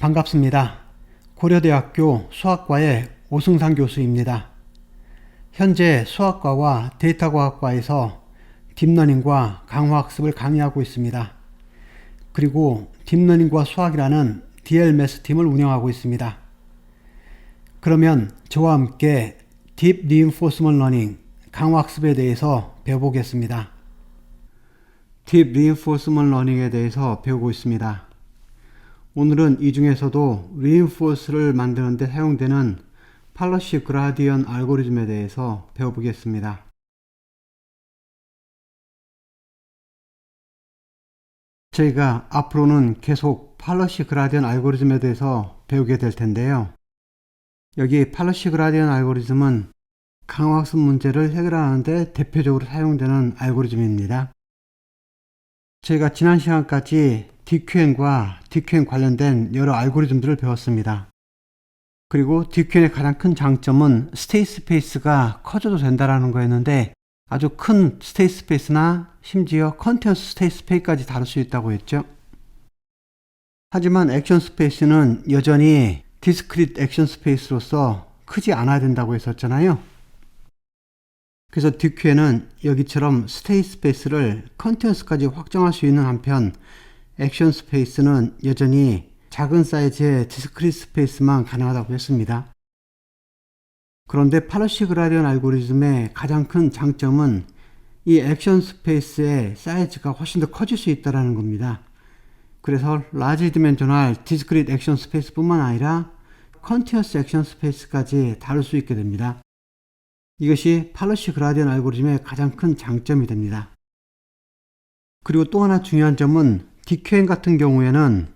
반갑습니다. 고려대학교 수학과의 오승상 교수입니다. 현재 수학과와 데이터과학과에서 딥러닝과 강화학습을 강의하고 있습니다. 그리고 딥러닝과 수학이라는 DLMS 팀을 운영하고 있습니다. 그러면 저와 함께 딥 리인포스먼트 러닝, 강화학습에 대해서 배워보겠습니다. 딥 리인포스먼트 러닝에 대해서 배우고 있습니다. 오늘은 이 중에서도 reinforce를 만드는 데 사용되는 팔러시 그라디언 알고리즘에 대해서 배워보겠습니다. 저희가 앞으로는 계속 팔러시 그라디언 알고리즘에 대해서 배우게 될 텐데요. 여기 팔러시 그라디언 알고리즘은 강화학습 문제를 해결하는 데 대표적으로 사용되는 알고리즘입니다. 저희가 지난 시간까지 DQN과 DQN 관련된 여러 알고리즘들을 배웠습니다. 그리고 DQN의 가장 큰 장점은 스테이트 스페이스가 커져도 된다는 거였는데 아주 큰 스테이트 스페이스나 심지어 컨티너스 스테이트 스페이스까지 다룰 수 있다고 했죠. 하지만 액션 스페이스는 여전히 디스크리트 액션 스페이스로서 크지 않아야 된다고 했었잖아요. 그래서 DQN은 여기처럼 스테이트 스페이스를 컨티너스까지 확정할 수 있는 한편 액션 스페이스는 여전히 작은 사이즈의 디스크리트 스페이스만 가능하다고 했습니다. 그런데 팔러시 그라디언 알고리즘의 가장 큰 장점은 이 액션 스페이스의 사이즈가 훨씬 더 커질 수 있다는 겁니다. 그래서 라지 디멘셔널 디스크리트 액션 스페이스 뿐만 아니라 컨티너스 액션 스페이스까지 다룰 수 있게 됩니다. 이것이 팔러시 그라디언 알고리즘의 가장 큰 장점이 됩니다. 그리고 또 하나 중요한 점은 DQN 같은 경우에는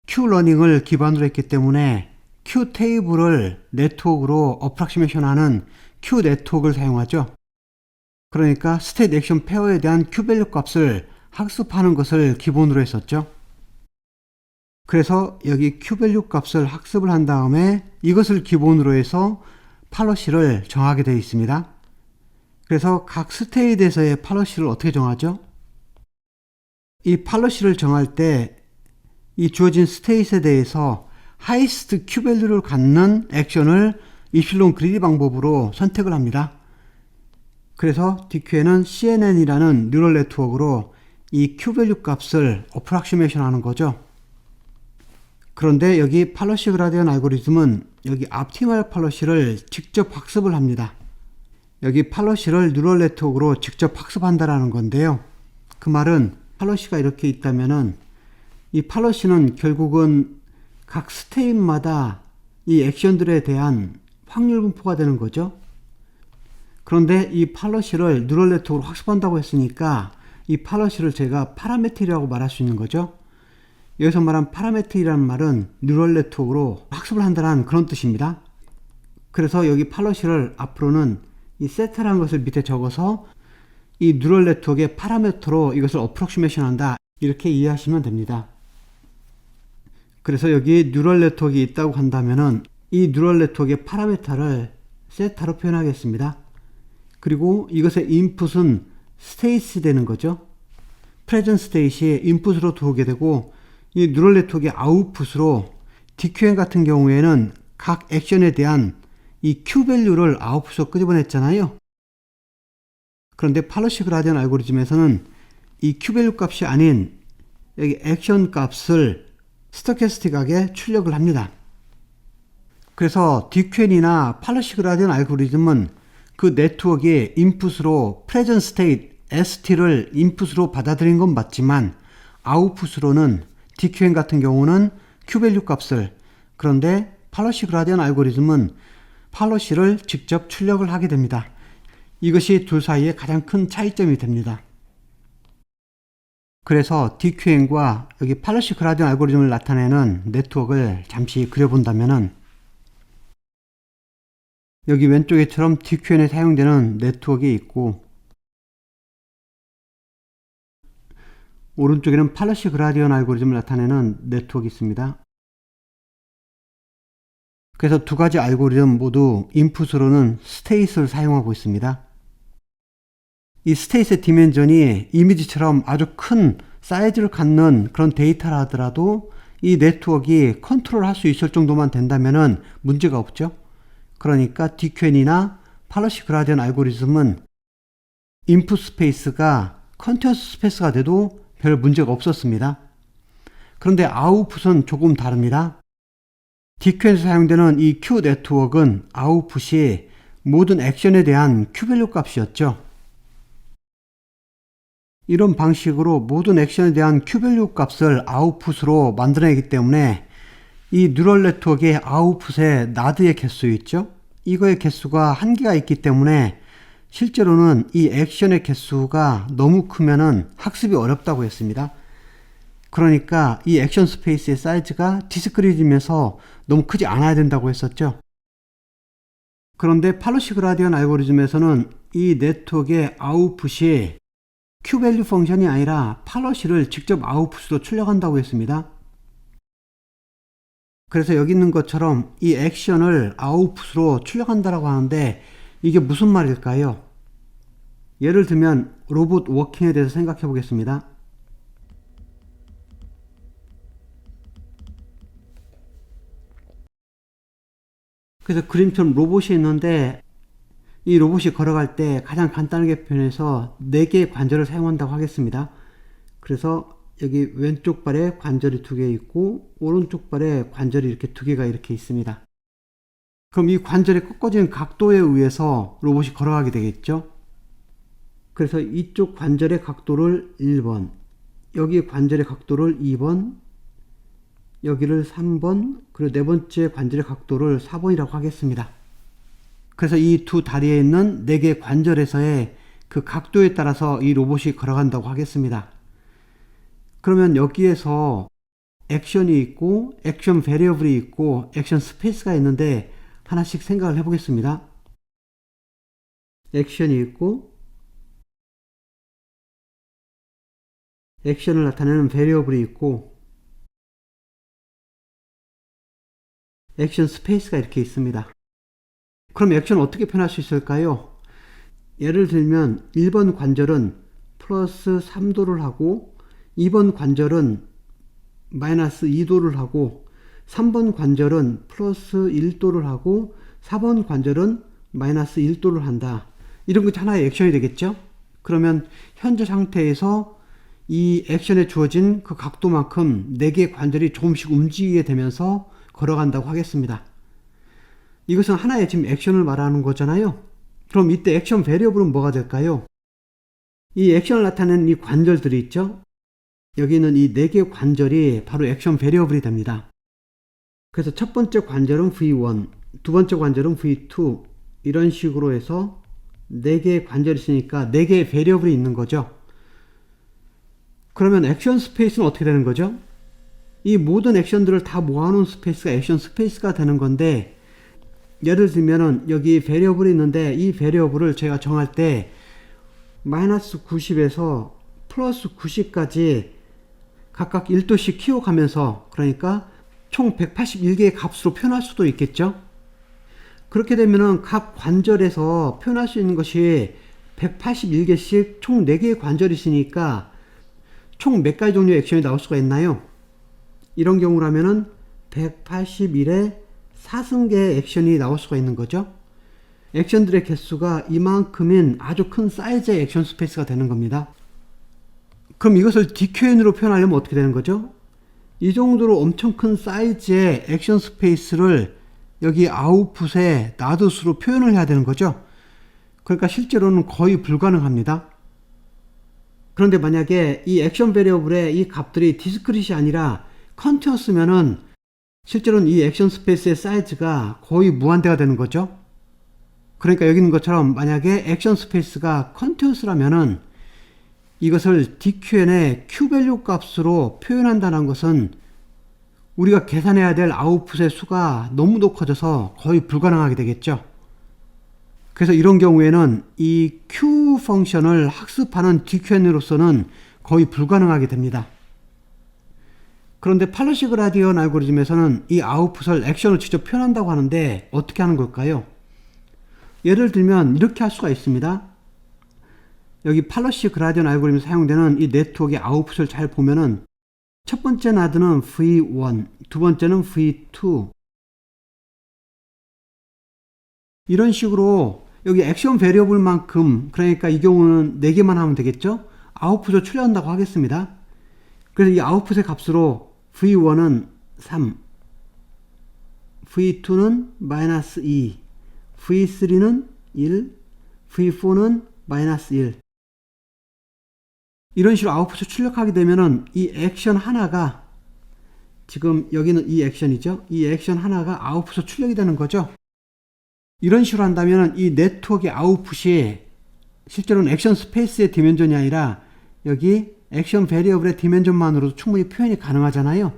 Q러닝을 기반으로 했기 때문에 Q테이블을 네트워크로 어프락시메이션하는 Q네트워크를 사용하죠. 그러니까 스테이트 액션 페어에 대한 Q밸류 값을 학습하는 것을 기본으로 했었죠. 그래서 여기 Q밸류 값을 학습을 한 다음에 이것을 기본으로 해서 팔러시를 정하게 되어 있습니다. 그래서 각 스테이트에서의 팔러시를 어떻게 정하죠? 이 팔러시를 정할 때 이 주어진 스테이트에 대해서 하이스트 Q밸류를 갖는 액션을 이플론 그리디 방법으로 선택을 합니다. 그래서 DQN은 CNN이라는 뉴럴 네트워크로 이 Q밸류 값을 어프락시메이션 하는 거죠. 그런데 여기 팔러시 그라디언 알고리즘은 여기 optimal 팔러시를 직접 학습을 합니다. 여기 팔러시를 뉴럴 네트워크로 직접 학습한다라는 건데요. 그 말은 팔러시가 이렇게 있다면은 이 팔러시는 결국은 각 스테이트마다 이 액션들에 대한 확률 분포가 되는 거죠. 그런데 이 팔러시를 뉴럴 네트워크로 학습한다고 했으니까 이 팔러시를 제가 파라메트리라고 말할 수 있는 거죠. 여기서 말한 파라메트리라는 말은 뉴럴 네트워크로 학습을 한다는 그런 뜻입니다. 그래서 여기 팔러시를 앞으로는 이 세타라는 것을 밑에 적어서 이 뉴럴 네트워크의 파라미터로 이것을 어프록시메이션 한다, 이렇게 이해하시면 됩니다. 그래서 여기 뉴럴 네트워크가 있다고 한다면은 이 뉴럴 네트워크의 파라미터를 세타로 표현하겠습니다. 그리고 이것의 인풋은 스테이트 되는 거죠. 프레젠트 스테이트의 인풋으로 들어오게 되고 이 뉴럴 네트워크의 아웃풋으로 DQN 같은 경우에는 각 액션에 대한 이 Q밸류를 아웃풋으로 끄집어냈잖아요. 그런데 팔러시 그라디언 알고리즘에서는 이 Q밸류 값이 아닌 여기 액션 값을 스토캐스틱하게 출력을 합니다. 그래서 DQN이나 팔러시 그라디언 알고리즘은 그 네트워크의 인풋으로 프레젠트 스테이트 ST를 인풋으로 받아들인 건 맞지만 아웃풋으로는 DQN 같은 경우는 Q밸류 값을, 그런데 팔러시 그라디언 알고리즘은 팔러시를 직접 출력을 하게 됩니다. 이것이 둘 사이의 가장 큰 차이점이 됩니다. 그래서 DQN과 여기 팔러시 그라디언 알고리즘을 나타내는 네트워크를 잠시 그려본다면은 여기 왼쪽에처럼 DQN에 사용되는 네트워크가 있고 오른쪽에는 팔러시 그라디언 알고리즘을 나타내는 네트워크가 있습니다. 그래서 두 가지 알고리즘 모두 인풋으로는 스테이트를 사용하고 있습니다. 이 스테이트의 디멘전이 이미지처럼 아주 큰 사이즈를 갖는 그런 데이터라 하더라도 이 네트워크가 컨트롤할 수 있을 정도만 된다면은 문제가 없죠. 그러니까 DQN이나 팔러시 그라디언 알고리즘은 인풋 스페이스가 컨티뉴어스 스페이스가 돼도 별 문제가 없었습니다. 그런데 아웃풋은 조금 다릅니다. DQN에서 사용되는 이 Q 네트워크는 아웃풋이 모든 액션에 대한 Q밸류 값이었죠. 이런 방식으로 모든 액션에 대한 Q밸류 값을 아웃풋으로 만들어내기 때문에 이 뉴럴 네트워크의 아웃풋에 나드의 개수 있죠? 이거의 개수가 한계가 있기 때문에 실제로는 이 액션의 개수가 너무 크면은 학습이 어렵다고 했습니다. 그러니까 이 액션 스페이스의 사이즈가 디스크리트면서 너무 크지 않아야 된다고 했었죠. 그런데 팔러시 그라디언 알고리즘에서는 이 네트워크의 아웃풋이 Q밸류 펑션이 아니라 팔러시를 직접 아웃풋으로 출력한다고 했습니다. 그래서 여기 있는 것처럼 이 액션을 아웃풋으로 출력한다라고 하는데 이게 무슨 말일까요? 예를 들면 로봇 워킹에 대해서 생각해 보겠습니다. 그래서 그림처럼 로봇이 있는데 이 로봇이 걸어갈 때 가장 간단하게 표현해서 4개의 관절을 사용한다고 하겠습니다. 그래서 여기 왼쪽 발에 관절이 2개 있고 오른쪽 발에 관절이 이렇게 2개가 이렇게 있습니다. 그럼 이 관절의 꺾어진 각도에 의해서 로봇이 걸어가게 되겠죠. 그래서 이쪽 관절의 각도를 1번, 여기 관절의 각도를 2번, 여기를 3번, 그리고 네 번째 관절의 각도를 4번이라고 하겠습니다. 그래서 이 두 다리에 있는 4개의 관절에서의 그 각도에 따라서 이 로봇이 걸어간다고 하겠습니다. 그러면 여기에서 액션이 있고 액션 베리어블이 있고 액션 스페이스가 있는데 하나씩 생각을 해보겠습니다. 액션이 있고 액션을 나타내는 베리어블이 있고 액션 스페이스가 이렇게 있습니다. 그럼 액션을 어떻게 표현할 수 있을까요? 예를 들면 1번 관절은 플러스 3도를 하고 2번 관절은 마이너스 2도를 하고 3번 관절은 플러스 1도를 하고 4번 관절은 마이너스 1도를 한다. 이런 것이 하나의 액션이 되겠죠? 그러면 현재 상태에서 이 액션에 주어진 그 각도만큼 4개의 관절이 조금씩 움직이게 되면서 걸어간다고 하겠습니다. 이것은 하나의 지금 액션을 말하는 거잖아요. 그럼 이때 액션 베리어블은 뭐가 될까요? 이 액션을 나타내는 이 관절들이 있죠? 여기는 이 4개의 관절이 바로 액션 베리어블이 됩니다. 그래서 첫 번째 관절은 V1, 두 번째 관절은 V2 이런 식으로 해서 4개의 관절이 있으니까 4개의 베리어블이 있는 거죠. 그러면 액션 스페이스는 어떻게 되는 거죠? 이 모든 액션들을 다 모아놓은 스페이스가 액션 스페이스가 되는 건데 예를 들면은 여기 베리어블이 있는데 이 베리어블을 제가 정할 때 마이너스 90에서 플러스 90까지 각각 1도씩 키워가면서 그러니까 총 181개의 값으로 표현할 수도 있겠죠. 그렇게 되면은 각 관절에서 표현할 수 있는 것이 181개씩 총 4개의 관절이 있으니까 총 몇 가지 종류의 액션이 나올 수가 있나요? 이런 경우라면은 181의 4승계의 액션이 나올 수가 있는 거죠. 액션들의 개수가 이만큼인 아주 큰 사이즈의 액션 스페이스가 되는 겁니다. 그럼 이것을 DQN으로 표현하려면 어떻게 되는 거죠? 이 정도로 엄청 큰 사이즈의 액션 스페이스를 여기 아웃풋에 나드수로 표현을 해야 되는 거죠. 그러니까 실제로는 거의 불가능합니다. 그런데 만약에 이 액션 베리어블의 이 값들이 디스크릿이 아니라 컨티뉴어스면은 실제로는 이 액션 스페이스의 사이즈가 거의 무한대가 되는 거죠. 그러니까 여기 있는 것처럼 만약에 액션 스페이스가 컨티뉴어스라면은 이것을 DQN의 Q밸류 값으로 표현한다는 것은 우리가 계산해야 될 아웃풋의 수가 너무도 커져서 거의 불가능하게 되겠죠. 그래서 이런 경우에는 이 Q 펑션을 학습하는 DQN으로서는 거의 불가능하게 됩니다. 그런데 팔러시 그라디언 알고리즘에서는 이 아웃풋을 액션을 직접 표현한다고 하는데 어떻게 하는 걸까요? 예를 들면 이렇게 할 수가 있습니다. 여기 팔러시 그라디언 알고리즘에 사용되는 이 네트워크의 아웃풋을 잘 보면은 첫 번째 나드는 V1, 두 번째는 V2. 이런 식으로 여기 액션 베리어블만큼, 그러니까 이 경우는 4개만 하면 되겠죠? 아웃풋을 출력한다고 하겠습니다. 그래서 이 아웃풋의 값으로 V1은 3, V2는 마이너스 2, V3는 1, V4는 마이너스 1. 이런 식으로 아웃풋을 출력하게 되면은 이 액션 하나가, 지금 여기는 이 액션이죠? 이 액션 하나가 아웃풋으로 출력이 되는 거죠? 이런 식으로 한다면 이 네트워크의 아웃풋이 실제로는 액션 스페이스의 디멘전이 아니라 여기 액션 베리어블의 디멘전만으로도 충분히 표현이 가능하잖아요.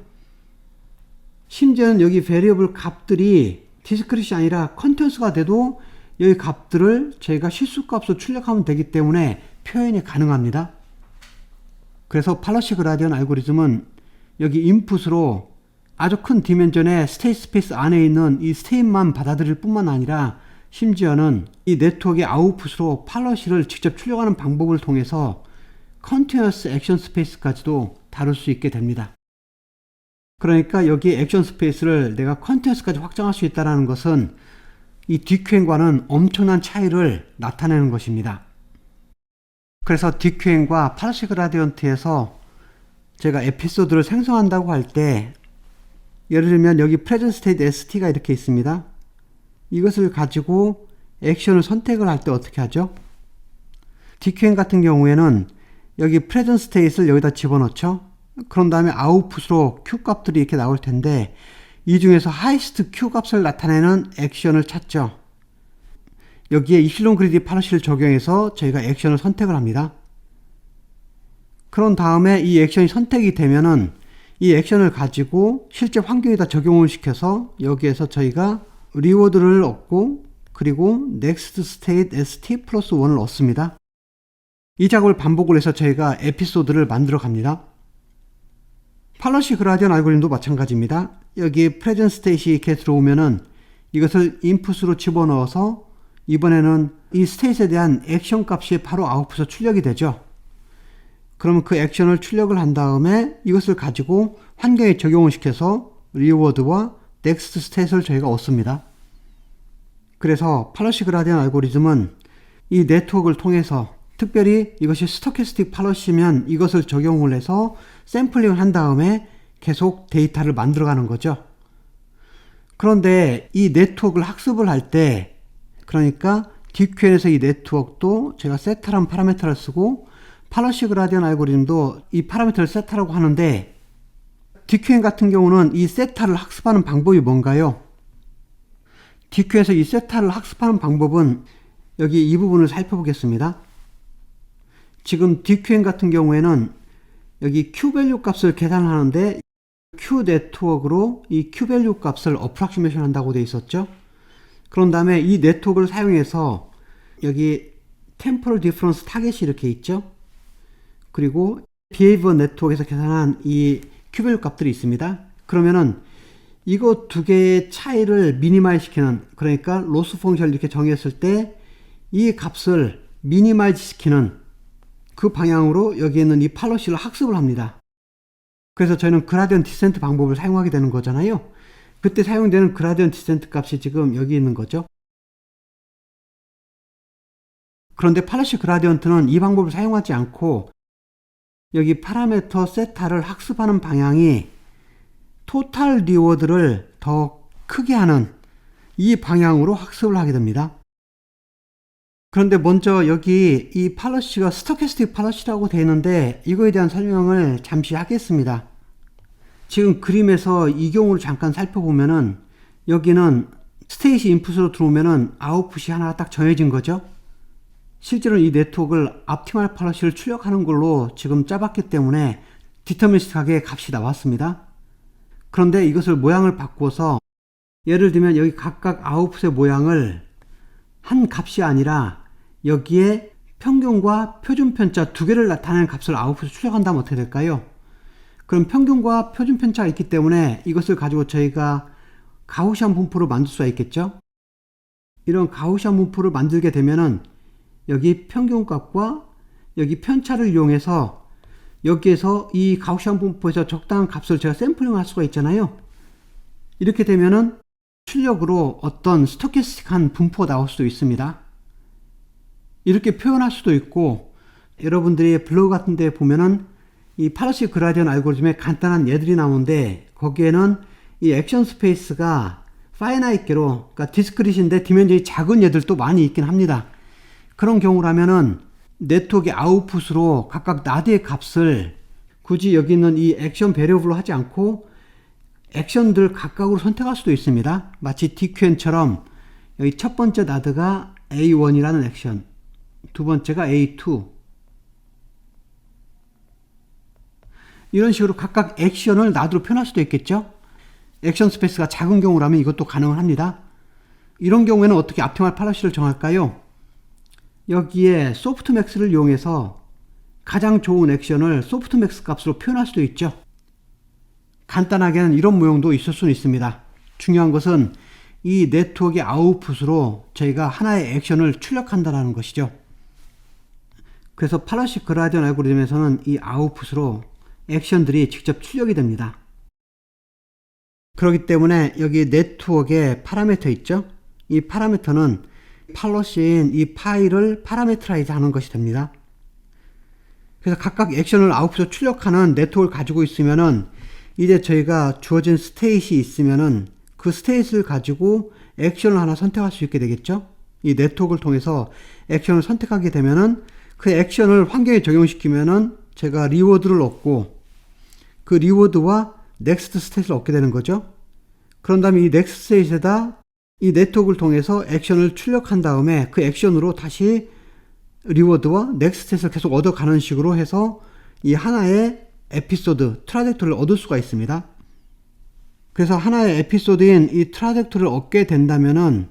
심지어는 여기 베리어블 값들이 디스크릿이 아니라 컨티뉴어스가 돼도 여기 값들을 저희가 실수값으로 출력하면 되기 때문에 표현이 가능합니다. 그래서 팔러시 그라디언 알고리즘은 여기 인풋으로 아주 큰 디멘전의 스테이트 스페이스 안에 있는 이 스테이트만 받아들일 뿐만 아니라 심지어는 이 네트워크의 아웃풋으로 팔러시를 직접 출력하는 방법을 통해서 컨티뉴어스 액션 스페이스까지도 다룰 수 있게 됩니다. 그러니까 여기 액션 스페이스를 내가 컨티뉴어스까지 확장할 수 있다는 것은 이 DQN과는 엄청난 차이를 나타내는 것입니다. 그래서 DQN과 팔러시 그라디언트에서 제가 에피소드를 생성한다고 할 때, 예를 들면 여기 present state st가 이렇게 있습니다. 이것을 가지고 액션을 선택을 할 때 어떻게 하죠? DQN 같은 경우에는 여기 present state을 여기다 집어넣죠. 그런 다음에 아웃풋으로 Q 값들이 이렇게 나올 텐데, 이 중에서 highest Q 값을 나타내는 액션을 찾죠. 여기에 이실론 그리디 팔러시를 적용해서 저희가 액션을 선택을 합니다. 그런 다음에 이 액션이 선택이 되면은 이 액션을 가지고 실제 환경에다 적용을 시켜서 여기에서 저희가 리워드를 얻고, 그리고 next state st 플러스 1을 얻습니다. 이 작업을 반복을 해서 저희가 에피소드를 만들어 갑니다. 팔러시 그라디언 알고리즘도 마찬가지입니다. 여기 present state이 이렇게 들어오면은 이것을 인풋으로 집어넣어서 이번에는 이 스테이트에 대한 액션 값이 바로 아웃풋으로 출력이 되죠. 그러면 그 액션을 출력을 한 다음에 이것을 가지고 환경에 적용을 시켜서 리워드와 넥스트 스테이트를 저희가 얻습니다. 그래서 팔러시 그라디언 알고리즘은 이 네트워크를 통해서, 특별히 이것이 스토캐스틱 팔러시면 이것을 적용을 해서 샘플링을 한 다음에 계속 데이터를 만들어가는 거죠. 그런데 이 네트워크를 학습을 할 때, 그러니까 DQN에서 이 네트워크도 제가 세타라는 파라미터를 쓰고 팔러시 그라디언 알고리즘도 이 파라미터를 세타라고 하는데, DQN 같은 경우는 이 세타를 학습하는 방법이 뭔가요? DQN에서 이 세타를 학습하는 방법은 여기 이 부분을 살펴보겠습니다. 지금 DQN 같은 경우에는 여기 Q밸류 값을 계산하는데 Q 네트워크로 이 Q밸류 값을 어프락시메이션 한다고 되어 있었죠. 그런 다음에 이 네트워크를 사용해서 여기 템포럴 디퍼런스 타겟이 이렇게 있죠. 그리고 비헤이비어 네트워크에서 계산한 이 Q밸류 값들이 있습니다. 그러면은 이거 두 개의 차이를 미니마이즈 시키는, 그러니까 로스 펑션을 이렇게 정했을 때 이 값을 미니마이즈 시키는 그 방향으로 여기 있는 이 팔러시를 학습을 합니다. 그래서 저희는 그라디언트 디센트 방법을 사용하게 되는 거잖아요. 그때 사용되는 그라디언트 디센트 값이 지금 여기 있는 거죠. 그런데 팔러시 그라디언트는 이 방법을 사용하지 않고 여기 파라미터 세타를 학습하는 방향이 토탈 리워드를 더 크게 하는 이 방향으로 학습을 하게 됩니다. 그런데 먼저 여기 이 팔러시가 스토캐스틱 팔러시라고 되어 있는데 이거에 대한 설명을 잠시 하겠습니다. 지금 그림에서 이 경우를 잠깐 살펴보면은 여기는 스테이시 인풋으로 들어오면은 아웃풋이 하나 딱 정해진 거죠. 실제로는 이 네트워크를 옵티멀 팔러시를 출력하는 걸로 지금 짜봤기 때문에 디터미니스틱하게 값이 나왔습니다. 그런데 이것을 모양을 바꿔서 예를 들면 여기 각각 아웃풋의 모양을 한 값이 아니라 여기에 평균과 표준편차 두 개를 나타내는 값을 아웃풋에 출력한다면 어떻게 될까요? 그럼 평균과 표준편차가 있기 때문에 이것을 가지고 저희가 가우시안 분포를 만들 수가 있겠죠? 이런 가우시안 분포를 만들게 되면은 여기 평균값과 여기 편차를 이용해서 여기에서 이 가우시안 분포에서 적당한 값을 제가 샘플링 할 수가 있잖아요. 이렇게 되면은 출력으로 어떤 스토캐스틱한 분포가 나올 수도 있습니다. 이렇게 표현할 수도 있고, 여러분들이 블로그 같은 데 보면은 이 팔러시 그라디언 알고리즘에 간단한 예들이 나오는데, 거기에는 이 액션 스페이스가 파이나이트로, 그러니까 디스크릿인데 디멘전이 작은 예들도 많이 있긴 합니다. 그런 경우라면은 네트워크의 아웃풋으로 각각 나드의 값을 굳이 여기 있는 이 액션 베리어블로 하지 않고 액션들 각각으로 선택할 수도 있습니다. 마치 DQN처럼 여기 첫 번째 나드가 A1이라는 액션, 두 번째가 A2, 이런 식으로 각각 액션을 나드로 표현할 수도 있겠죠. 액션 스페이스가 작은 경우라면 이것도 가능은 합니다. 이런 경우에는 어떻게 앞티멀 팔러시를 정할까요? 여기에 소프트맥스를 이용해서 가장 좋은 액션을 소프트맥스 값으로 표현할 수도 있죠. 간단하게는 이런 모형도 있을 수는 있습니다. 중요한 것은 이 네트워크의 아웃풋으로 저희가 하나의 액션을 출력한다는 것이죠. 그래서 팔러시 그라디언 알고리즘에서는 이 아웃풋으로 액션들이 직접 출력이 됩니다. 그렇기 때문에 여기 네트워크에 파라미터 있죠? 이 파라미터는 팔러시인 이 파일을 파라메트라이즈 하는 것이 됩니다. 그래서 각각 액션을 아웃풋으로 출력하는 네트워크를 가지고 있으면은 이제 저희가 주어진 스테이트이 있으면은 그 스테이트를 가지고 액션을 하나 선택할 수 있게 되겠죠? 이 네트워크를 통해서 액션을 선택하게 되면은 그 액션을 환경에 적용시키면은 제가 리워드를 얻고 그 리워드와 넥스트 스테이트를 얻게 되는 거죠. 그런 다음에 이 넥스트 스테이트에다 이 네트워크를 통해서 액션을 출력한 다음에 그 액션으로 다시 리워드와 넥스트 스테이트를 계속 얻어가는 식으로 해서 이 하나의 에피소드, 트라젝토리를 얻을 수가 있습니다. 그래서 하나의 에피소드인 이 트라젝토리를 얻게 된다면은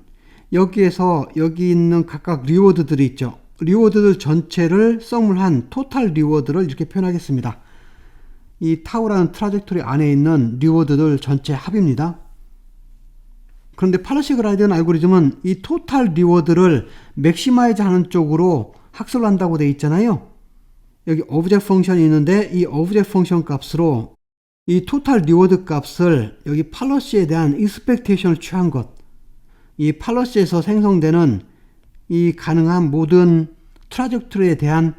여기에서 여기 있는 각각 리워드들이 있죠. 리워드들 전체를 썸을 토탈 리워드를 이렇게 표현하겠습니다. 이 타우라는 트라젝토리 안에 있는 리워드들 전체 합입니다. 그런데 팔러시 그라디언 알고리즘은 이 토탈 리워드를 맥시마이즈 하는 쪽으로 학습을 한다고 되어 있잖아요. 여기 오브젝트 펑션이 있는데 이 오브젝트 펑션 값으로 이 토탈 리워드 값을 여기 팔러시에 대한 익스펙테이션을 취한 것, 이 팔러시에서 생성되는 이 가능한 모든 트라젝토리에 대한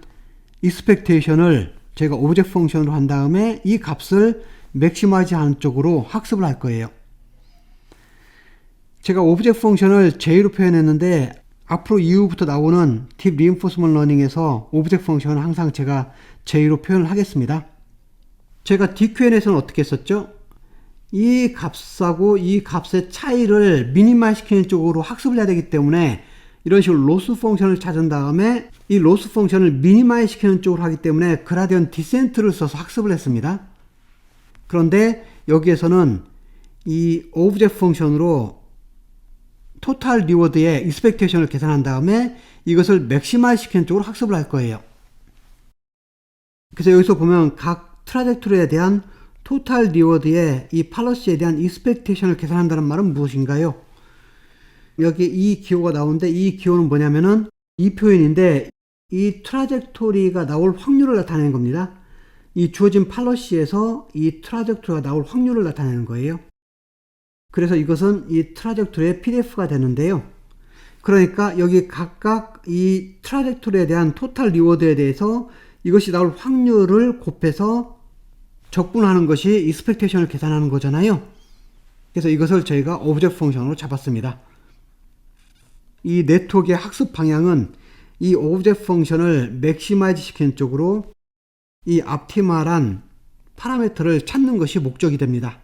익스펙테이션을 제가 오브젝트 펑션으로 한 다음에 이 값을 맥시마이즈 하는 쪽으로 학습을 할 거예요. 제가 오브젝트 펑션을 J로 표현했는데 앞으로 이후부터 나오는 딥 리인포스먼트 러닝에서 오브젝트 펑션은 항상 제가 J로 표현을 하겠습니다. 제가 DQN에서는 어떻게 했었죠? 이 값하고 이 값의 차이를 미니마이즈 시키는 쪽으로 학습을 해야 되기 때문에 이런 식으로 로스 펑션을 찾은 다음에 이 로스 펑션을 미니마이즈 시키는 쪽으로 하기 때문에 그라디언 디센트를 써서 학습을 했습니다. 그런데 여기에서는 이 오브젝트 펑션으로 토탈 리워드의 익스펙테이션을 계산한 다음에 이것을 맥시마이즈 시키는 쪽으로 학습을 할 거예요. 그래서 여기서 보면 각 트라젝토리에 대한 토탈 리워드의 이 팔러시에 대한 익스펙테이션을 계산한다는 말은 무엇인가요? 여기 이 기호가 나오는데 이 기호는 뭐냐면은 이 표현인데 이 트라젝토리가 나올 확률을 나타내는 겁니다. 이 주어진 팔러시에서 이 트라젝토리가 나올 확률을 나타내는 거예요. 그래서 이것은 이 트라젝토리의 PDF가 되는데요. 그러니까 여기 각각 이 트라젝토리에 대한 토탈 리워드에 대해서 이것이 나올 확률을 곱해서 적분하는 것이 익스펙테이션을 계산하는 거잖아요. 그래서 이것을 저희가 오브젝트 펑션으로 잡았습니다. 이 네트워크의 학습 방향은 이 오브젝트 펑션을 맥시마이즈 시키는 쪽으로 이 옵티멀한 파라미터를 찾는 것이 목적이 됩니다.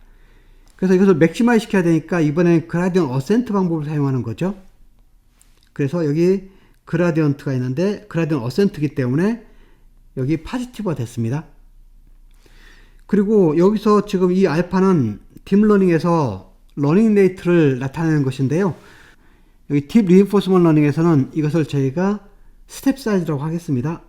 그래서 이것을 맥시마이즈 시켜야 되니까 이번엔 그라디언트 어센트 방법을 사용하는 거죠. 그래서 여기 그라디언트가 있는데 그라디언트 어센트이기 때문에 여기 파지티브가 됐습니다. 그리고 여기서 지금 이 알파는 딥러닝에서 러닝 레이트를 나타내는 것인데요. 여기 딥 리인포스먼트 러닝에서는 이것을 저희가 스텝 사이즈라고 하겠습니다.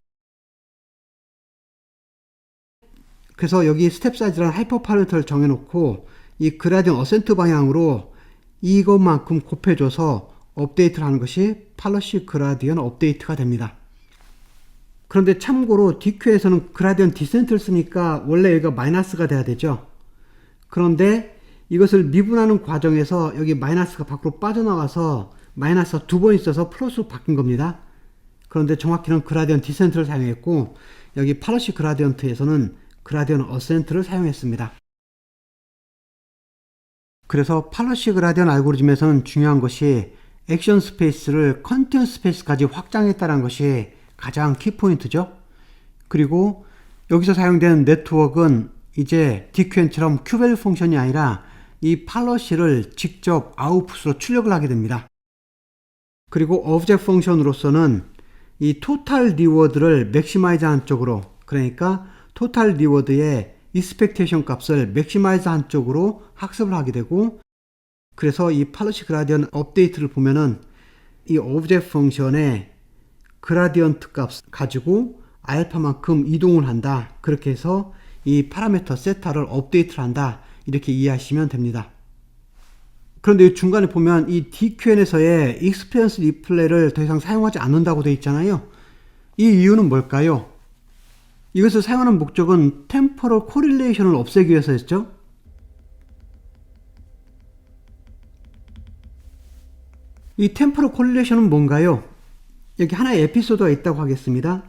그래서 여기 스텝 사이즈라는 하이퍼 파라미터를 정해놓고 이 그라디언트 어센트 방향으로 이것만큼 곱해줘서 업데이트를 하는 것이 팔러시 그라디언트 업데이트가 됩니다. 그런데 참고로 DQ에서는 그라디언트 디센트를 쓰니까 원래 여기가 마이너스가 돼야 되죠. 그런데 이것을 미분하는 과정에서 여기 마이너스가 밖으로 빠져나와서 마이너스가 두 번 있어서 플러스로 바뀐 겁니다. 그런데 정확히는 그라디언트 디센트를 사용했고 여기 팔러시 그라디언트에서는 그라디언트 어센트를 사용했습니다. 그래서 팔러시 그라디언트 알고리즘에서는 중요한 것이 액션 스페이스를 컨티뉴어스 스페이스까지 확장했다는 것이 가장 키포인트죠. 그리고 여기서 사용되는 네트워크는 이제 DQN처럼 큐밸류 펑션이 아니라 이 팔러시를 직접 아웃풋으로 출력을 하게 됩니다. 그리고 오브젝트 펑션으로서는 이 토탈 리워드를 맥시마이즈 하는 쪽으로, 그러니까 토탈 리워드의 익스펙테이션 값을 맥시마이즈 한 쪽으로 학습을 하게 되고, 그래서 이 팔러시 그라디언트 업데이트를 보면은 이 오브젝트 펑션의 그라디언트 값 가지고 알파만큼 이동을 한다. 그렇게 해서 이 파라미터 세타를 업데이트를 한다. 이렇게 이해하시면 됩니다. 그런데 중간에 보면 이 DQN에서의 익스피리언스 리플레이를 더 이상 사용하지 않는다고 되어 있잖아요. 이 이유는 뭘까요? 이것을 사용하는 목적은 템포럴 코릴레이션을 없애기 위해서였죠. 이 템포럴 코릴레이션은 뭔가요? 여기 하나의 에피소드가 있다고 하겠습니다.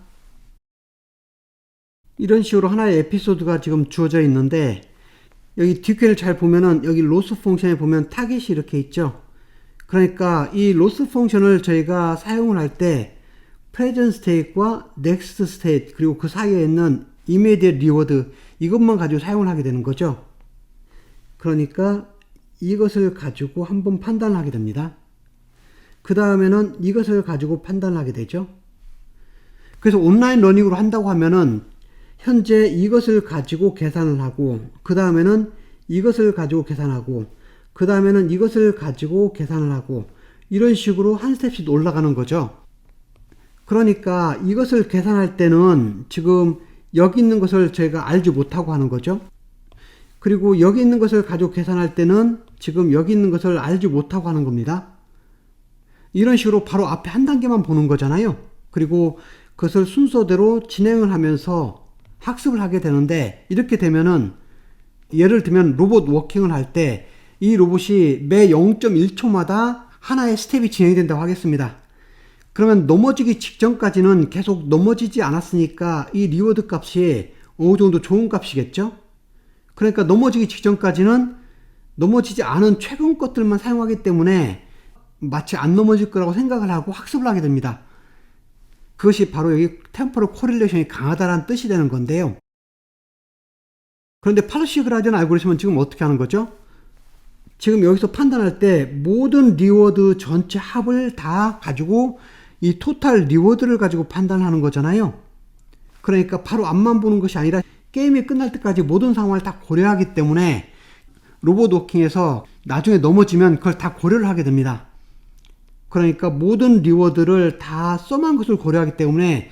이런 식으로 하나의 에피소드가 지금 주어져 있는데 여기 DQN을 잘 보면은 여기 로스 펑션에 보면 타깃이 이렇게 있죠. 그러니까 이 로스 펑션을 저희가 사용을 할 때 present state과 next state 그리고 그 사이에 있는 immediate reward 이것만 가지고 사용을 하게 되는 거죠. 그러니까 이것을 가지고 한번 판단을 하게 됩니다. 그 다음에는 이것을 가지고 판단을 하게 되죠. 그래서 온라인 러닝으로 한다고 하면은 현재 이것을 가지고 계산을 하고 그 다음에는 이것을 가지고 계산하고 그 다음에는 이것을 가지고 계산을 하고 이런 식으로 한 스텝씩 올라가는 거죠. 그러니까 이것을 계산할 때는 지금 여기 있는 것을 저희가 알지 못하고 하는 거죠. 그리고 여기 있는 것을 가지고 계산할 때는 지금 여기 있는 것을 알지 못하고 하는 겁니다. 이런 식으로 바로 앞에 한 단계만 보는 거잖아요. 그리고 그것을 순서대로 진행을 하면서 학습을 하게 되는데 이렇게 되면은 예를 들면 로봇 워킹을 할 때 이 로봇이 매 0.1초마다 하나의 스텝이 진행이 된다고 하겠습니다. 그러면 넘어지기 직전까지는 계속 넘어지지 않았으니까 이 리워드 값이 어느 정도 좋은 값이겠죠? 그러니까 넘어지기 직전까지는 넘어지지 않은 최근 것들만 사용하기 때문에 마치 안 넘어질 거라고 생각을 하고 학습을 하게 됩니다. 그것이 바로 여기 템포럴 코릴레이션이 강하다는 뜻이 되는 건데요. 그런데 팔러시 그라디언트 알고리즘은 지금 어떻게 하는 거죠? 지금 여기서 판단할 때 모든 리워드 전체 합을 다 가지고 이 토탈 리워드를 가지고 판단하는 거잖아요. 그러니까 바로 앞만 보는 것이 아니라 게임이 끝날 때까지 모든 상황을 다 고려하기 때문에 로봇 워킹에서 나중에 넘어지면 그걸 다 고려를 하게 됩니다. 그러니까 모든 리워드를 다 썸한 것을 고려하기 때문에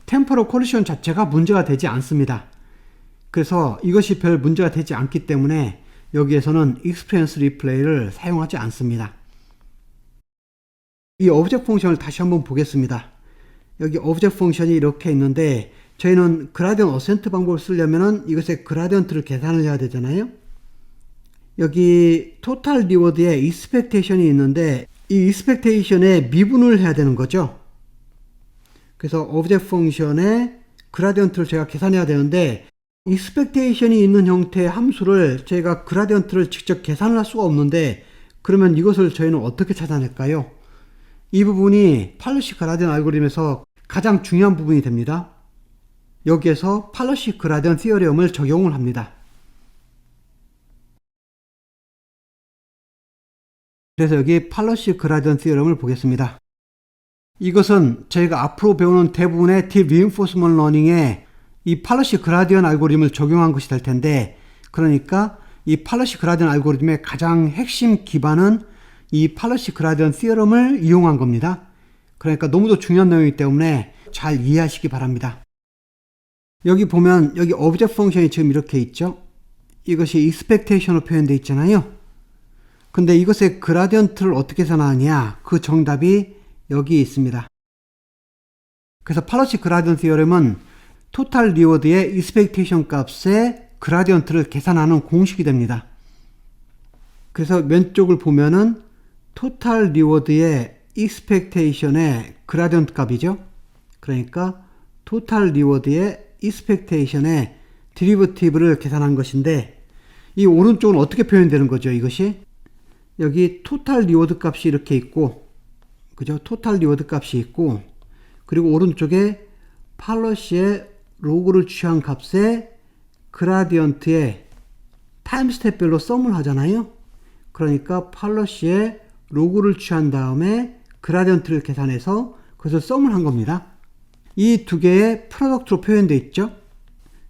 템포럴 코리션 자체가 문제가 되지 않습니다. 그래서 이것이 별 문제가 되지 않기 때문에 여기에서는 익스피리언스 리플레이를 사용하지 않습니다. 이 오브젝트 펑션을 다시 한번 보겠습니다. 여기 오브젝트 펑션이 이렇게 있는데 저희는 그라디언트 어센트 방법을 쓰려면 이것의 그라디언트를 계산을 해야 되잖아요. 여기 토탈 리워드에 익스펙테이션이 있는데 이 익스펙테이션에 미분을 해야 되는 거죠. 그래서 오브젝트 펑션의 그라디언트를 제가 계산해야 되는데 익스펙테이션이 있는 형태의 함수를 저희가 그라디언트를 직접 계산을 할 수가 없는데 그러면 이것을 저희는 어떻게 찾아낼까요? 이 부분이 팔러시 그라디언트 알고리즘에서 가장 중요한 부분이 됩니다. 여기에서 팔러시 그라디언트 티어리엄을 적용을 합니다. 그래서 여기 팔러시 그라디언트 티어리엄을 보겠습니다. 이것은 저희가 앞으로 배우는 대부분의 딥 리인포스먼트 러닝에 이 팔러시 그라디언트 알고리즘을 적용한 것이 될 텐데 그러니까 이 팔러시 그라디언트 알고리즘의 가장 핵심 기반은 이 팔러시 그라디언트 티어럼을 이용한 겁니다. 그러니까 너무도 중요한 내용이기 때문에 잘 이해하시기 바랍니다. 여기 보면 여기 오브젝트 펑션이 지금 이렇게 있죠. 이것이 expectation으로 표현되어 있잖아요. 근데 이것의 그라디언트를 어떻게 계산하느냐 그 정답이 여기 있습니다. 그래서 팔러시 그라디언트 디어렘은 토탈 리워드의 익스펙테이션 값의 그라디언트를 계산하는 공식이 됩니다. 그래서 왼쪽을 보면은 토탈 리워드의 익스펙테이션의 그라디언트 값이죠. 그러니까 토탈 리워드의 익스펙테이션의 데리버티브를 계산한 것인데, 이 오른쪽은 어떻게 표현되는 거죠? 이것이 여기 토탈 리워드 값이 이렇게 있고, 그죠? 토탈 리워드 값이 있고, 그리고 오른쪽에 팔러시의 로그를 취한 값의 그라디언트의 타임 스텝별로 썸을 하잖아요. 그러니까 팔러시의 로그를 취한 다음에 그라디언트를 계산해서 그것을 썸을 한 겁니다. 이 두 개의 프로덕트로 표현되어 있죠.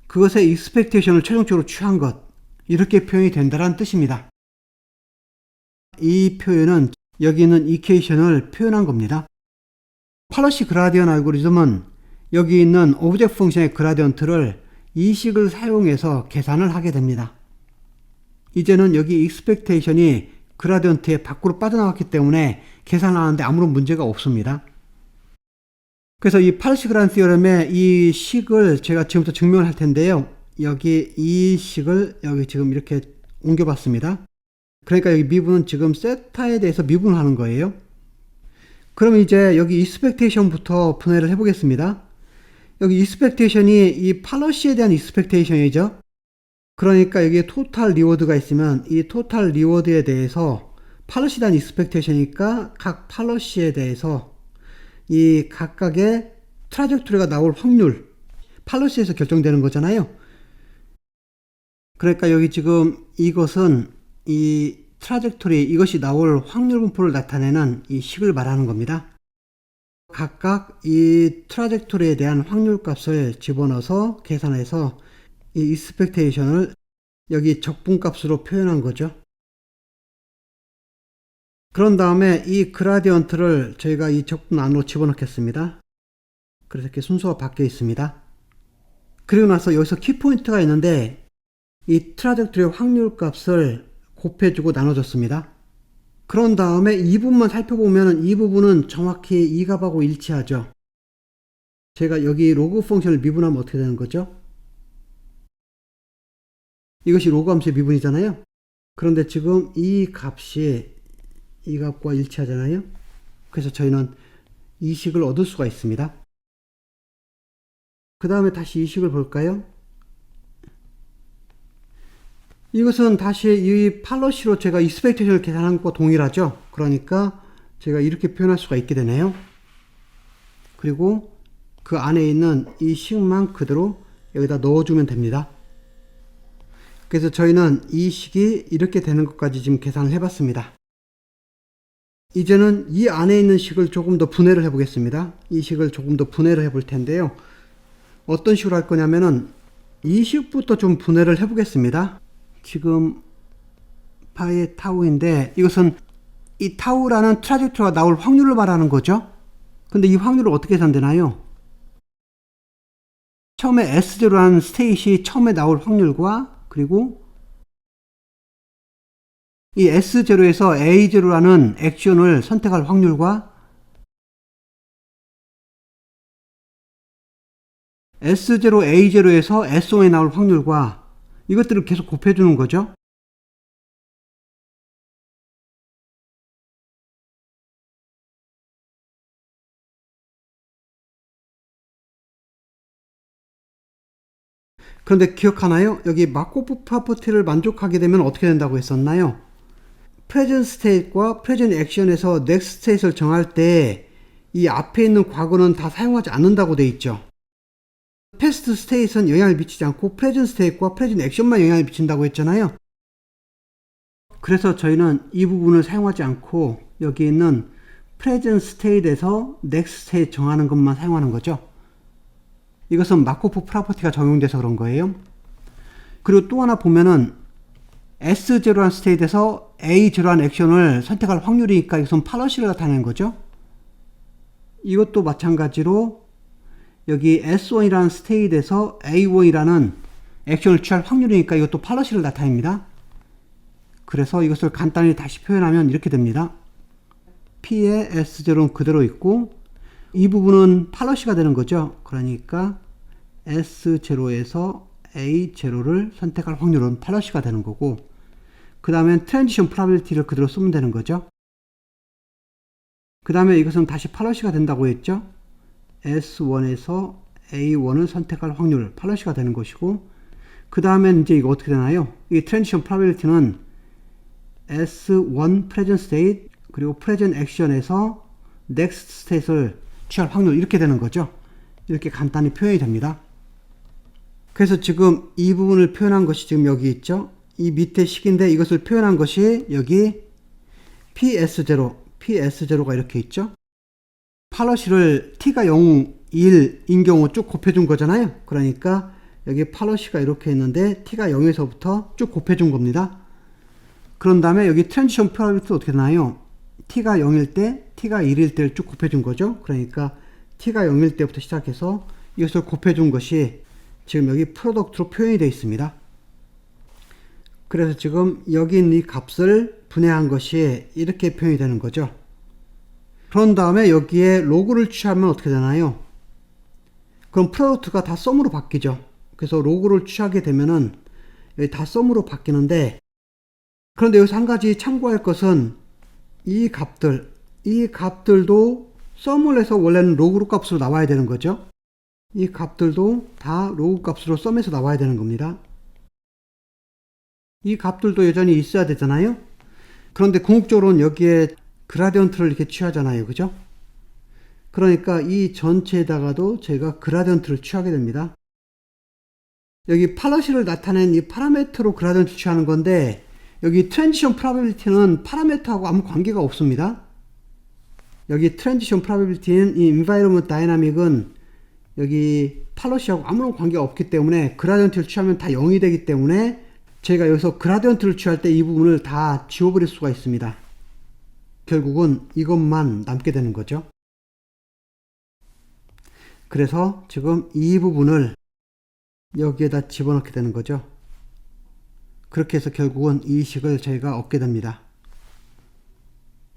그것의 익스펙테이션을 최종적으로 취한 것, 이렇게 표현이 된다는 뜻입니다. 이 표현은 여기 있는 이퀘이션을 표현한 겁니다. 팔러시 그라디언 알고리즘은 여기 있는 오브젝트 펑션의 그라디언트를 이 식을 사용해서 계산을 하게 됩니다. 이제는 여기 익스펙테이션이 그라디언트의 밖으로 빠져나갔기 때문에 계산하는데 아무런 문제가 없습니다. 그래서 이 팔러시 그라디언트 디어렘의 이 식을 제가 지금부터 증명을 할 텐데요. 여기 이 식을 여기 지금 이렇게 옮겨봤습니다. 그러니까 여기 미분은 지금 세타에 대해서 미분을 하는 거예요. 그럼 이제 여기 익스펙테이션부터 분해를 해보겠습니다. 여기 익스펙테이션이 이 팔러시에 대한 익스펙테이션이죠. 그러니까 여기에 토탈 리워드가 있으면 이 토탈 리워드에 대해서 팔러시에 대한 익스펙테이션이니까 각 팔러시에 대해서 이 각각의 트라젝토리가 나올 확률, 팔러시에서 결정되는 거잖아요. 그러니까 여기 지금 이것은 이 트라젝토리, 이것이 나올 확률 분포를 나타내는 이 식을 말하는 겁니다. 각각 이 트라젝토리에 대한 확률 값을 집어넣어서 계산해서 이 익스펙테이션을 여기 적분값으로 표현한 거죠. 그런 다음에 이 그라디언트를 저희가 이 적분 안으로 집어넣겠습니다. 그래서 이렇게 순서가 바뀌어 있습니다. 그리고 나서 여기서 키포인트가 있는데 이 트라젝토리의 확률 값을 곱해주고 나눠줬습니다. 그런 다음에 이 부분만 살펴보면 이 부분은 정확히 이 값하고 일치하죠. 제가 여기 로그 펑션을 미분하면 어떻게 되는 거죠? 이것이 로그 함수의 미분이잖아요. 그런데 지금 이 값이 이 값과 일치하잖아요. 그래서 저희는 이 식을 얻을 수가 있습니다. 그 다음에 다시 이 식을 볼까요? 이것은 다시 이 팔러시로 제가 익스펙테이션을 계산한 것과 동일하죠. 그러니까 제가 이렇게 표현할 수가 있게 되네요. 그리고 그 안에 있는 이 식만 그대로 여기다 넣어주면 됩니다. 그래서 저희는 이 식이 이렇게 되는 것까지 지금 계산을 해봤습니다. 이제는 이 안에 있는 식을 조금 더 분해를 해보겠습니다. 이 식을 조금 더 분해를 해볼 텐데요. 어떤 식으로 할 거냐면은 이 식부터 좀 분해를 해보겠습니다. 지금 파이의 타우인데 이것은 이 타우라는 트라젝토리가 나올 확률을 말하는 거죠. 근데 이 확률을 어떻게 계산되나요? 처음에 S0라는 스테이시 처음에 나올 확률과 그리고 이 S0에서 A0라는 액션을 선택할 확률과 S0, A0에서 S1에 나올 확률과 이것들을 계속 곱해주는 거죠. 그런데 기억하나요? 여기 마코프 프로퍼티를 만족하게 되면 어떻게 된다고 했었나요? 프레젠트 스테이트과 프레젠트 액션에서 넥스트 스테이트를 정할 때 이 앞에 있는 과거는 다 사용하지 않는다고 돼 있죠. 패스트 스테이트는 영향을 미치지 않고 프레젠트 스테이트과 프레젠트 액션만 영향을 미친다고 했잖아요. 그래서 저희는 이 부분을 사용하지 않고 여기 있는 프레젠트 스테이트에서 넥스트 스테이트 정하는 것만 사용하는 거죠. 이것은 마코프 프로퍼티가 적용돼서 그런 거예요. 그리고 또 하나 보면은 S0라는 스테이트에서 A0라는 액션을 선택할 확률이니까 이것은 팔러시를 나타내는 거죠. 이것도 마찬가지로 여기 S1이라는 스테이트에서 A1이라는 액션을 취할 확률이니까 이것도 팔러시를 나타냅니다. 그래서 이것을 간단히 다시 표현하면 이렇게 됩니다. P의 S0는 그대로 있고 이 부분은 팔러시가 되는 거죠. 그러니까 S0에서 A0를 선택할 확률은 팔러시가 되는 거고, 그 다음에 트랜지션 프로바빌리티를 그대로 쓰면 되는 거죠. 그 다음에 이것은 다시 팔러시가 된다고 했죠. S1에서 A1을 선택할 확률 팔러시가 되는 것이고, 그 다음에 이제 이거 어떻게 되나요? 이 트랜지션 프로바빌리티는 S1 present state 그리고 present action에서 next state를 취할 확률 이렇게 되는 거죠. 이렇게 간단히 표현이 됩니다. 그래서 지금 이 부분을 표현한 것이 지금 여기 있죠. 이 밑에 식인데 이것을 표현한 것이 여기 PS0가 이렇게 있죠. 팔러시를 t가 0, 1인 경우 쭉 곱해준 거잖아요. 그러니까 여기 팔러시가 이렇게 있는데 t가 0에서부터 쭉 곱해준 겁니다. 그런 다음에 여기 트랜지션 프로바빌리티는 어떻게 되나요? t가 0일 때, t가 1일 때를 쭉 곱해준 거죠. 그러니까 t가 0일 때부터 시작해서 이것을 곱해준 것이 지금 여기 프로덕트로 표현이 되어 있습니다. 그래서 지금 여기 있는 이 값을 분해한 것이 이렇게 표현이 되는 거죠. 그런 다음에 여기에 로그를 취하면 어떻게 되나요? 그럼 프로덕트가 다 썸으로 바뀌죠. 그래서 로그를 취하게 되면은 여기 다 썸으로 바뀌는데, 그런데 여기서 한 가지 참고할 것은 이 값들도 썸을 해서 원래는 로그 값으로 나와야 되는 거죠. 이 값들도 다 로그 값으로 썸에서 나와야 되는 겁니다. 이 값들도 여전히 있어야 되잖아요. 그런데 궁극적으로는 여기에 그라디언트를 이렇게 취하잖아요. 그죠? 그러니까 이 전체에다가도 제가 그라디언트를 취하게 됩니다. 여기 팔러시를 나타낸 이 파라메터로 그라디언트 취하는 건데, 여기 트랜지션 프로바빌리티는 파라메터하고 아무 관계가 없습니다. 여기 트랜지션 프로바빌리티는 이 environment dynamic은 여기 팔러시하고 아무런 관계가 없기 때문에 그라디언트를 취하면 다 0이 되기 때문에 제가 여기서 그라디언트를 취할 때 이 부분을 다 지워버릴 수가 있습니다. 결국은 이것만 남게 되는 거죠. 그래서 지금 이 부분을 여기에다 집어넣게 되는 거죠. 그렇게 해서 결국은 이 식을 저희가 얻게 됩니다.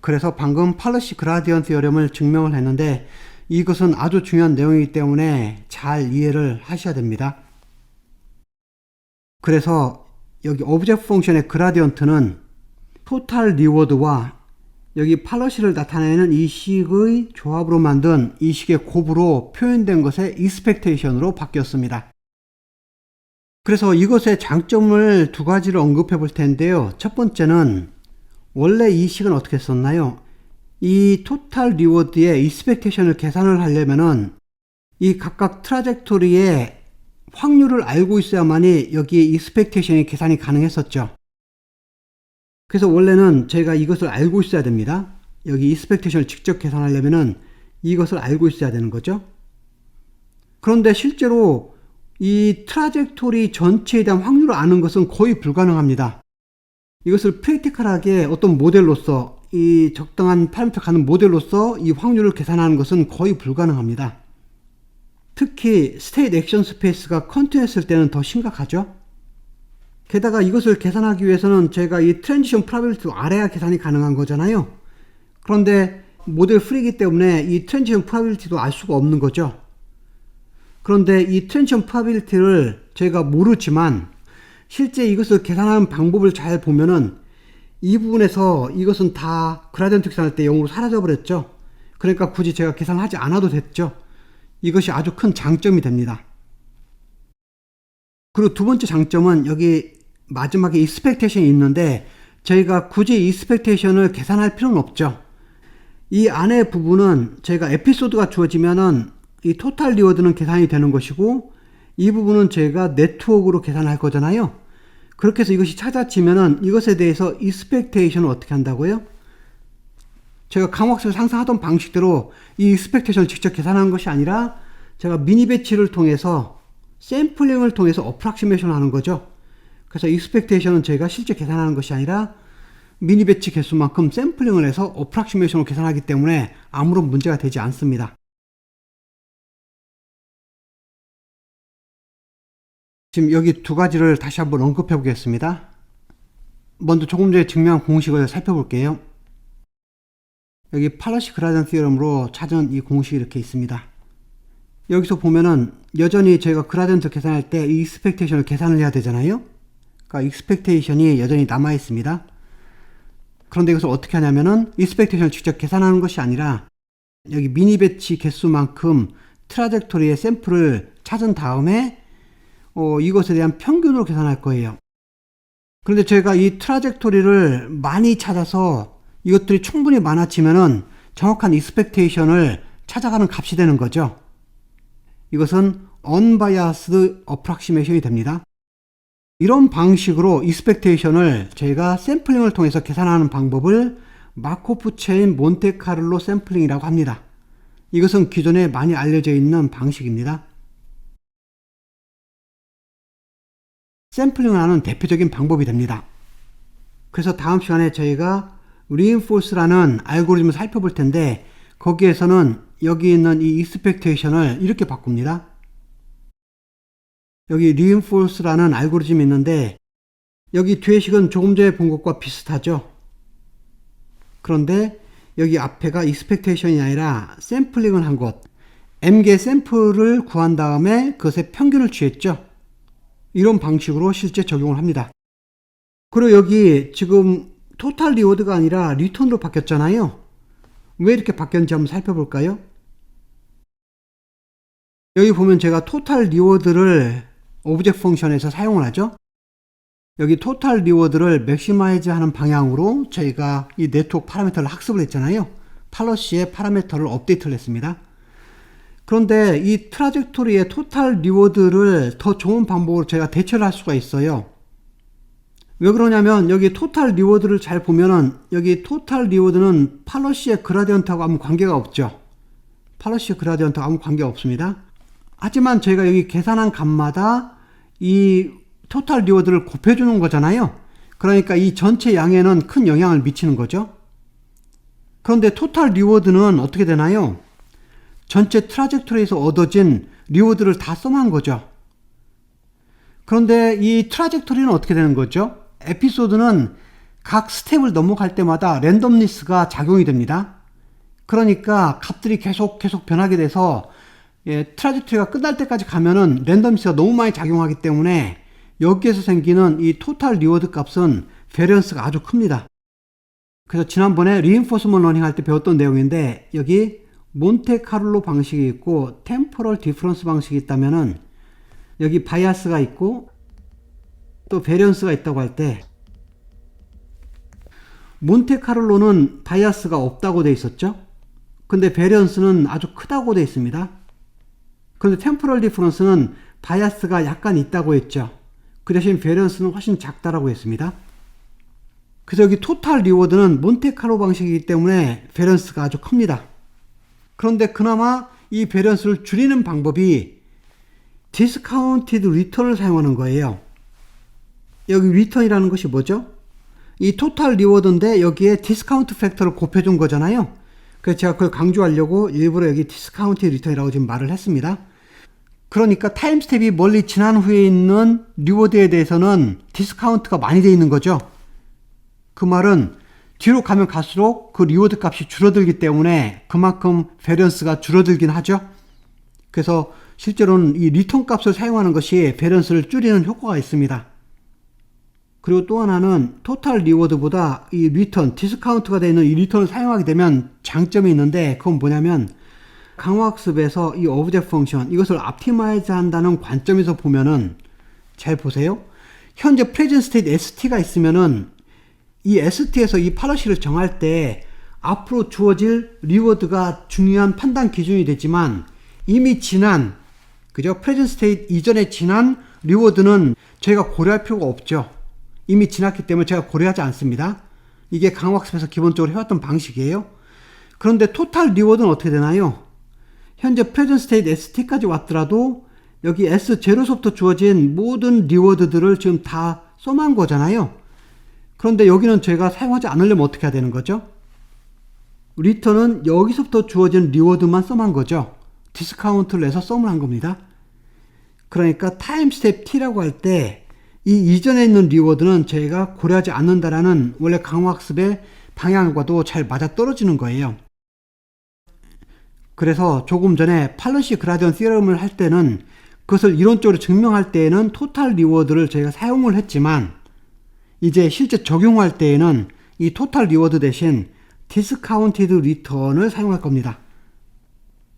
그래서 방금 팔러시 그라디언트 요령을 증명을 했는데, 이것은 아주 중요한 내용이기 때문에 잘 이해를 하셔야 됩니다. 그래서 여기 오브젝트 펑션의 그라디언트는 토탈 리워드와 여기 팔러시를 나타내는 이 식의 조합으로 만든 이 식의 곱으로 표현된 것의 expectation으로 바뀌었습니다. 그래서 이것의 장점을 두 가지를 언급해 볼 텐데요. 첫 번째는 원래 이 식은 어떻게 썼나요? 이 토탈 리워드의 expectation을 계산을 하려면은 이 각각 트라젝토리의 확률을 알고 있어야만이 여기 expectation이 계산이 가능했었죠. 그래서 원래는 저희가 이것을 알고 있어야 됩니다. 여기 expectation을 직접 계산하려면은 이것을 알고 있어야 되는 거죠. 그런데 실제로 이 트라젝토리 전체에 대한 확률을 아는 것은 거의 불가능합니다. 이것을 프랙티컬하게 어떤 모델로서, 이 적당한 파라미터 가는 모델로서 이 확률을 계산하는 것은 거의 불가능합니다. 특히 스테이트 액션 스페이스가 컨티뉴했을 때는 더 심각하죠. 게다가 이것을 계산하기 위해서는 제가 이 트랜지션 프로바빌리티도 알아야 계산이 가능한 거잖아요. 그런데 모델 프리이기 때문에 이 트랜지션 프로바빌리티도 알 수가 없는 거죠. 그런데 이 트랜지션 프로바빌리티를 제가 모르지만 실제 이것을 계산하는 방법을 잘 보면은 이 부분에서 이것은 다 그라디언트 계산할 때 0으로 사라져 버렸죠. 그러니까 굳이 제가 계산하지 않아도 됐죠. 이것이 아주 큰 장점이 됩니다. 그리고 두 번째 장점은 여기 마지막에 expectation이 있는데 저희가 굳이 expectation을 계산할 필요는 없죠. 이 안의 부분은 저희가 에피소드가 주어지면은 이 토탈 리워드는 계산이 되는 것이고, 이 부분은 저희가 네트워크로 계산할 거잖아요. 그렇게 해서 이것이 찾아지면은 이것에 대해서 expectation을 어떻게 한다고요? 제가 강화학습을 상상하던 방식대로 이 expectation을 직접 계산하는 것이 아니라 제가 미니 배치를 통해서 샘플링을 통해서 어프락시메이션을 하는 거죠. 그래서 expectation은 저희가 실제 계산하는 것이 아니라 미니 배치 개수만큼 샘플링을 해서 어프락시메이션을 계산하기 때문에 아무런 문제가 되지 않습니다. 지금 여기 두 가지를 다시 한번 언급해 보겠습니다. 먼저 조금 전에 증명한 공식을 살펴볼게요. 여기 팔러시 그라디언트 티어럼으로 찾은 이 공식이 이렇게 있습니다. 여기서 보면은 여전히 저희가 그라디언트 계산할 때 이 익스펙테이션을 계산을 해야 되잖아요. 그러니까 익스펙테이션이 여전히 남아 있습니다. 그런데 이것을 어떻게 하냐면은 익스펙테이션을 직접 계산하는 것이 아니라 여기 미니 배치 개수만큼 트라젝토리의 샘플을 찾은 다음에 이것에 대한 평균으로 계산할 거예요. 그런데 저희가 이 트라젝토리를 많이 찾아서 이것들이 충분히 많아지면은 정확한 익스펙테이션을 찾아가는 값이 되는 거죠. 이것은 unbiased approximation이 됩니다. 이런 방식으로 익스펙테이션을 저희가 샘플링을 통해서 계산하는 방법을 마코프 체인 몬테카를로 샘플링이라고 합니다. 이것은 기존에 많이 알려져 있는 방식입니다. 샘플링을 하는 대표적인 방법이 됩니다. 그래서 다음 시간에 저희가 reinforce라는 알고리즘을 살펴볼 텐데 거기에서는 여기 있는 이 expectation을 이렇게 바꿉니다. 여기 reinforce라는 알고리즘이 있는데 여기 뒤에 식은 조금 전에 본 것과 비슷하죠. 그런데 여기 앞에가 expectation이 아니라 샘플링을 한 것, m개 샘플을 구한 다음에 그것의 평균을 취했죠. 이런 방식으로 실제 적용을 합니다. 그리고 여기 지금 토탈 리워드가 아니라 리턴으로 바뀌었잖아요. 왜 이렇게 바뀌었는지 한번 살펴볼까요? 여기 보면 제가 토탈 리워드를 오브젝트 펑션에서 사용을 하죠. 여기 토탈 리워드를 맥시마이즈 하는 방향으로 저희가 이 네트워크 파라미터를 학습을 했잖아요. 팔러시의 파라미터를 업데이트를 했습니다. 그런데 이 트라젝토리의 토탈 리워드를 더 좋은 방법으로 제가 대처를 할 수가 있어요. 왜 그러냐면 여기 토탈 리워드를 잘 보면은 여기 토탈 리워드는 팔러시의 그라디언트하고 아무 관계가 없죠. 팔러시의 그라디언트하고 아무 관계가 없습니다. 하지만 저희가 여기 계산한 값마다 이 토탈 리워드를 곱해주는 거잖아요. 그러니까 이 전체 양에는 큰 영향을 미치는 거죠. 그런데 토탈 리워드는 어떻게 되나요? 전체 트라젝토리에서 얻어진 리워드를 다 썸한 거죠. 그런데 이 트라젝토리는 어떻게 되는 거죠? 에피소드는 각 스텝을 넘어갈 때마다 랜덤니스가 작용이 됩니다. 그러니까 값들이 계속 변하게 돼서 트라젝토리가 끝날 때까지 가면은 랜덤니스가 너무 많이 작용하기 때문에 여기에서 생기는 이 토탈 리워드 값은 베리언스가 아주 큽니다. 그래서 지난번에 리인포스먼트 러닝 할 때 배웠던 내용인데 여기 몬테카를로 방식이 있고 템포럴 디퍼런스 방식이 있다면은 여기 바이아스가 있고 또 베리언스가 있다고 할 때 몬테카를로는 바이아스가 없다고 돼 있었죠. 근데 베리언스는 아주 크다고 돼 있습니다. 그런데 템포럴 디퍼런스는 바이아스가 약간 있다고 했죠. 그 대신 베리언스는 훨씬 작다라고 했습니다. 그래서 여기 토탈 리워드는 몬테카를로 방식이기 때문에 베리언스가 아주 큽니다. 그런데 그나마 이 베리언스를 줄이는 방법이 디스카운티드 리턴을 사용하는 거예요. 여기 리턴이라는 것이 뭐죠? 이 토탈 리워드인데 여기에 디스카운트 팩터를 곱해준 거잖아요. 그래서 제가 그걸 강조하려고 일부러 여기 디스카운티드 리턴이라고 지금 말을 했습니다. 그러니까 타임 스텝이 멀리 지난 후에 있는 리워드에 대해서는 디스카운트가 많이 되어 있는 거죠. 그 말은 뒤로 가면 갈수록 그 리워드 값이 줄어들기 때문에 그만큼 베리언스가 줄어들긴 하죠. 그래서 실제로는 이 리턴 값을 사용하는 것이 베리언스를 줄이는 효과가 있습니다. 그리고 또 하나는 토탈 리워드보다 이 리턴, 디스카운트가 되어 있는 이 리턴을 사용하게 되면 장점이 있는데 그건 뭐냐면 강화학습에서 이 오브젝트 펑션 이것을 옵티마이즈 한다는 관점에서 보면은 잘 보세요. 현재 프레젠트 스테이트 ST가 있으면은 이 ST에서 이 팔러시를 정할 때 앞으로 주어질 리워드가 중요한 판단 기준이 되지만 이미 지난 그죠? 프레젠트 스테이트 이전에 지난 리워드는 저희가 고려할 필요가 없죠. 이미 지났기 때문에 제가 고려하지 않습니다. 이게 강화학습에서 기본적으로 해왔던 방식이에요. 그런데 토탈 리워드는 어떻게 되나요? 현재 프레젠트 스테이트 ST까지 왔더라도 여기 S0부터 주어진 모든 리워드들을 지금 다 썸한 거잖아요. 그런데 여기는 저희가 사용하지 않으려면 어떻게 해야 되는 거죠? 리턴은 여기서부터 주어진 리워드만 썸한 거죠. 디스카운트를 내서 썸을 한 겁니다. 그러니까 타임 스텝 T라고 할 때 이 이전에 있는 리워드는 저희가 고려하지 않는다라는 원래 강화학습의 방향과도 잘 맞아떨어지는 거예요. 그래서 조금 전에 팔러시 그라디언트 시럼을 할 때는 그것을 이론적으로 증명할 때에는 토탈 리워드를 저희가 사용을 했지만 이제 실제 적용할 때에는 이 토탈 리워드 대신 디스카운티드 리턴을 사용할 겁니다.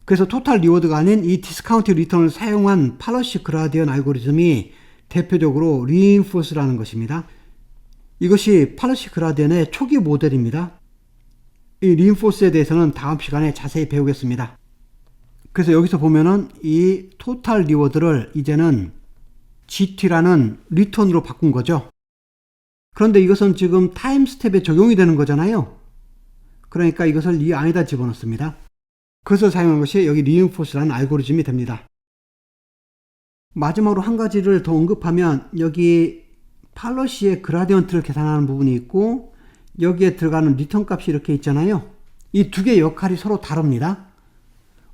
그래서 토탈 리워드가 아닌 이 디스카운티드 리턴을 사용한 팔러시 그라디언트 알고리즘이 대표적으로 리인포스라는 것입니다. 이것이 팔러시 그라디언트의 초기 모델입니다. 이 리인포스에 대해서는 다음 시간에 자세히 배우겠습니다. 그래서 여기서 보면은 이 토탈 리워드를 이제는 GT라는 리턴으로 바꾼 거죠. 그런데 이것은 지금 타임 스텝에 적용이 되는 거잖아요. 그러니까 이것을 이 안에다 집어넣습니다. 그것을 사용한 것이 여기 리인포스라는 알고리즘이 됩니다. 마지막으로 한 가지를 더 언급하면 여기 팔러시의 그라디언트를 계산하는 부분이 있고 여기에 들어가는 리턴 값이 이렇게 있잖아요. 이 두 개의 역할이 서로 다릅니다.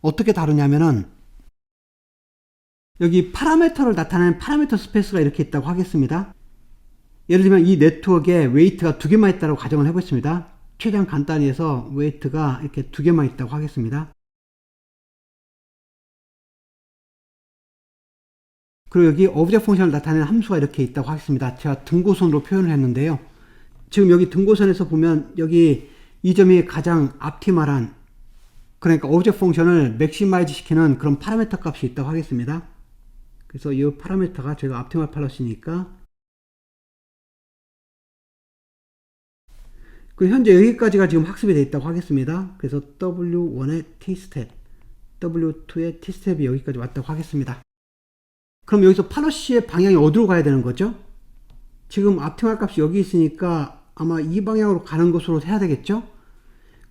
어떻게 다르냐면은 여기 파라미터를 나타내는 파라미터 스페이스가 이렇게 있다고 하겠습니다. 예를 들면 이 네트워크에 웨이트가 두 개만 있다고 가정을 해보겠습니다. 최대한 간단히 해서 웨이트가 이렇게 두 개만 있다고 하겠습니다. 그리고 여기 오브젝트 펑션을 나타내는 함수가 이렇게 있다고 하겠습니다. 제가 등고선으로 표현을 했는데요. 지금 여기 등고선에서 보면 여기 이 점이 가장 옵티멀한, 그러니까 오브젝트 펑션을 맥시마이즈 시키는 그런 파라미터 값이 있다고 하겠습니다. 그래서 이 파라미터가 제가 옵티멀 팔러시니까 그 현재 여기까지가 지금 학습이 되어 있다고 하겠습니다. 그래서 W1의 T스텝, W2의 T스텝이 여기까지 왔다고 하겠습니다. 그럼 여기서 팔러시의 방향이 어디로 가야 되는 거죠? 지금 옵티멀 값이 여기 있으니까 아마 이 방향으로 가는 것으로 해야 되겠죠?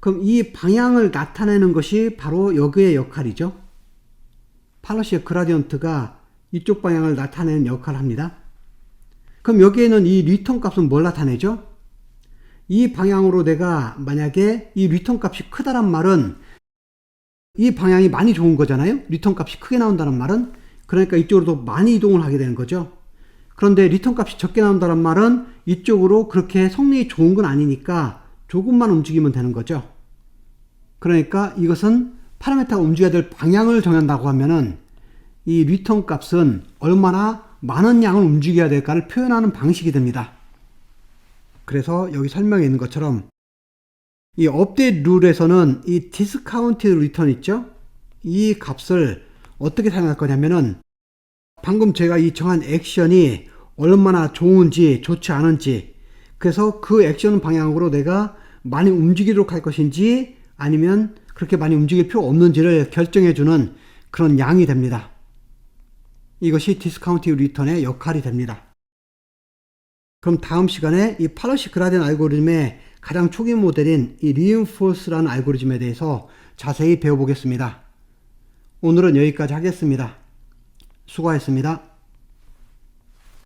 그럼 이 방향을 나타내는 것이 바로 여기의 역할이죠. 팔러시의 그라디언트가 이쪽 방향을 나타내는 역할을 합니다. 그럼 여기에는 이 리턴 값은 뭘 나타내죠? 이 방향으로 내가 만약에 이 리턴 값이 크다란 말은 이 방향이 많이 좋은 거잖아요. 리턴 값이 크게 나온다는 말은, 그러니까 이쪽으로도 많이 이동을 하게 되는 거죠. 그런데 리턴 값이 적게 나온다는 말은 이쪽으로 그렇게 성능이 좋은 건 아니니까 조금만 움직이면 되는 거죠. 그러니까 이것은 파라미터가 움직여야 될 방향을 정한다고 하면은 이 리턴 값은 얼마나 많은 양을 움직여야 될까를 표현하는 방식이 됩니다. 그래서 여기 설명에 있는 것처럼 이 업데이트 룰에서는 이 디스카운티드 리턴 있죠? 이 값을 어떻게 사용할 거냐면은 방금 제가 이 정한 액션이 얼마나 좋은지 좋지 않은지, 그래서 그 액션 방향으로 내가 많이 움직이도록 할 것인지 아니면 그렇게 많이 움직일 필요 없는지를 결정해주는 그런 양이 됩니다. 이것이 디스카운티드 리턴의 역할이 됩니다. 그럼 다음 시간에 이 팔러시 그라디언트 알고리즘의 가장 초기 모델인 이 리인포스라는 알고리즘에 대해서 자세히 배워보겠습니다. 오늘은 여기까지 하겠습니다. 수고하셨습니다.